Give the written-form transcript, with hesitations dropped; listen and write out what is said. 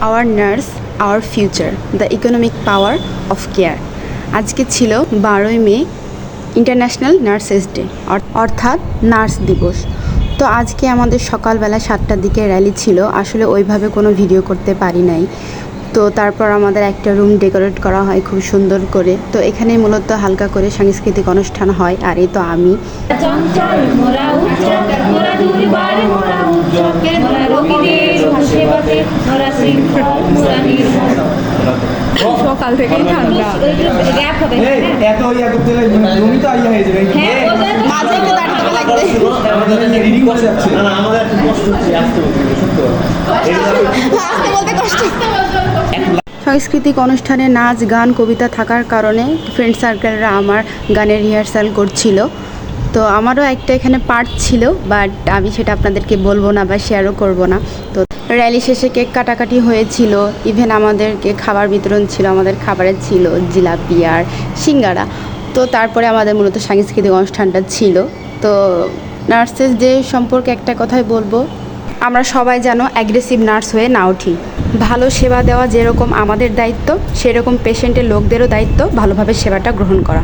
Hour nurse our future the economic power of care. আজকে ছিল 12ই মে ইন্টারন্যাশনাল নার্সেস ডে, অর্থাৎ nurse দিবস। তো আজকে আমাদের সকালবেলা 7টার দিকে র্যালি ছিল। আসলে ওইভাবে কোনো ভিডিও করতে পারি নাই। তো তারপর আমাদের একটা রুম ডেকোরেট করা হয় খুব সুন্দর করে। তো এখানে মূলত হালকা করে সাংস্কৃতিক অনুষ্ঠান হয়। আর এই তো আমি সকাল থেকেই ঠান্ডা। সাংস্কৃতিক অনুষ্ঠানে নাচ গান কবিতা থাকার কারণে ফ্রেন্ড সার্কেলরা আমার গানের রিহার্সাল করছিল। তো আমারও একটা এখানে পার্ট ছিল, বাট আমি সেটা আপনাদেরকে বলবো না বা শেয়ারও করব না। তো র্যালি শেষে কেক কাটাকাটি হয়েছিল, ইভেন আমাদেরকে খাবার বিতরণ ছিল। আমাদের খাবারে ছিল জিলাপি আর সিঙ্গারা। তো তারপরে আমাদের মূলত সাংস্কৃতিক অনুষ্ঠানটা ছিল। তো নার্সেস ডে সম্পর্কে একটা কথাই বলবো, আমরা সবাই যেন অ্যাগ্রেসিভ নার্স হয়ে না উঠি। ভালো সেবা দেওয়া যেরকম আমাদের দায়িত্ব, সেরকম পেশেন্টের লোকদেরও দায়িত্ব ভালোভাবে সেবাটা গ্রহণ করা।